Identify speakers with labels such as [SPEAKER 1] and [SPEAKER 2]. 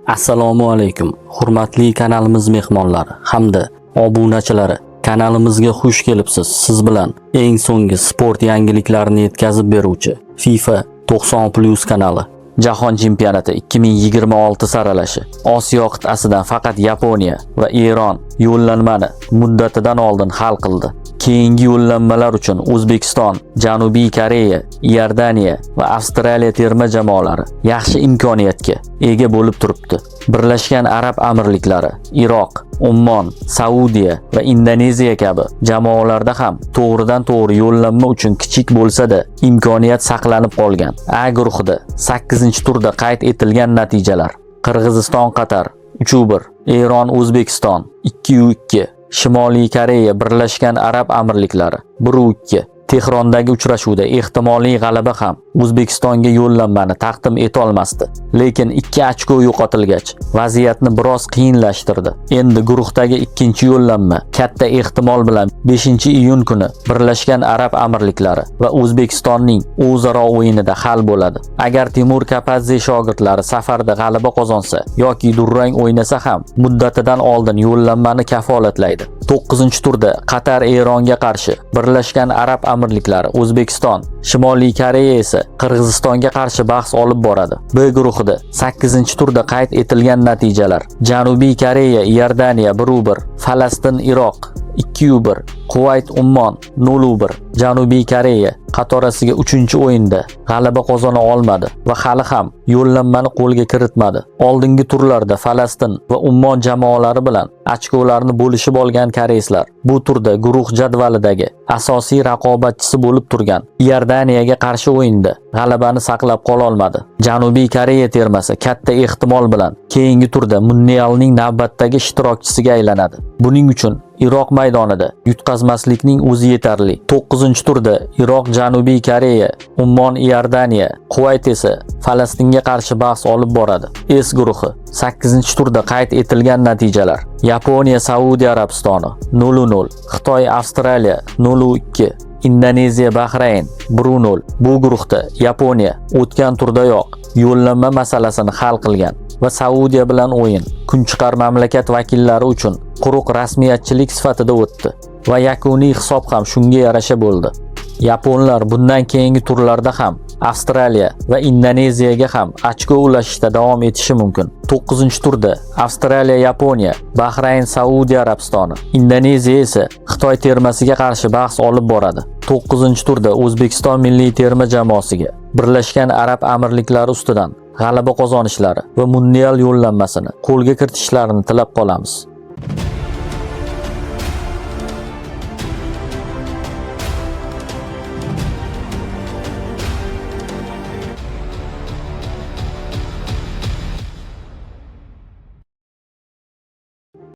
[SPEAKER 1] Assalomu alaykum. Hurmatli kanalimiz mehmonlari hamda obunachilari. Kanalimizga xush kelibsiz. Siz bilan eng so'nggi sport yangiliklarini yetkazib beruvchi FIFA 90+ kanali. Jahon chempionati 2026 saralashi. Osiyo qit'asidan faqat Yaponiya va Eron yo'llanmani muddatidan oldin hal qildi. Keyingi yo'llanmalar uchun O'zbekiston, Janubiy Koreya, Iordaniya va Avstraliya terma jamoalari yaxshi imkoniyatga ega bo'lib turibdi. Birlashgan Arab Amirliklari, Iroq, Ummon, Saudiya va Indoneziya kabi jamoalarda ham to'g'ridan-to'g'ri yo'llanma uchun kichik bo'lsa-da imkoniyat saqlanib qolgan. A guruhida 8-turda qayd etilgan natijalar: Qirg'iziston Qatar 3-1, Eron O'zbekiston 2-2, Shimoliy Koreya Birlashgan Arab Amirliklari 1-2. Tehrondagi uchrashuvda ehtimoliy g'alaba ham O'zbekistonga yo'llanmani taqdim eta olmasdi. Lekin 2 ochko yo'qotilgach, vaziyatni biroz qiyinlashtirdi. Endi guruhdagi ikkinchi yo'llanma katta ehtimol bilan 5-iyun kuni Birlashgan Arab Amirliklari va O'zbekistonning o'zaro o'yinida hal bo'ladi. Agar Timur Kapadze shogirdlari safarda g'alaba qozonsa yoki durang o'ynasa ham muddatidan oldin yo'llanmani kafolatlaydi. 9-turda Qatar Eronga qarshi, Birlashgan Arab Amirliklari O'zbekiston, Shimoliy Koreya esa Qirg'izistonga qarshi bahs olib boradi. B guruhida 8-turda qayd etilgan natijalar: Janubiy Koreya Iordaniya 1-1, Falastin Iroq 2-1, Kuvayt Ummon 0-1. Janubiy Koreya qatorasiga 3-o'yinda g'alaba qozona olmadi va hali ham yo'llanmani qo'lga kiritmadi. Oldingi turlarda Falastin va Ummon jamoalari bilan ochkolarni bo'lishib olgan koreyslar bu turda guruh jadvalidagi asosiy raqobatchisi bo'lib turgan Iordaniyaga qarshi o'yinda g'alabani saqlab qola olmadi. Janubiy Koreya termasi katta ehtimol bilan keyingi turda Mundialning navbatdagi ishtirokchisiga aylanadi. Buning uchun Iroq maydonida yutqazmaslikning o'zi yetarli. 9-turda Iroq Janubiy Koreya, Ummon Iordaniya, Kuvayt esa Falastinga qarshi bahs olib boradi. S guruhi 8-turda qayd etilgan natijalar: Yaponiya Saudiya Arabistoni 0-0, Xitoy Avstraliya 0-2, Indoneziya Bahrayn 1-0. Bu guruhda Yaponiya o'tgan turdayoq yo'llanma masalasini hal qilgan va Saudiya bilan o'yin kunchiqar mamlakat vakillari uchun quruq rasmiyatchilik sifatida o'tdi va yakuniy hisob ham shunga yarasha bo'ldi. Yaponlar bundan keyingi turlarda ham Avstraliya va Indoneziyaga ham ochko ulashishda davom etishi mumkin. 9-turda Avstraliya Yaponiya, Bahrayn Saudiya Arabistoni, Indoneziya esa Xitoy termasiga qarshi bahs olib boradi. 9-turda O'zbekiston milliy terma jamoasiga Birlashgan Arab Amirliklari ustidan g'alaba qozonishlari va mundial yo'llanmasini qo'lga kiritishlarini tilab qolamiz.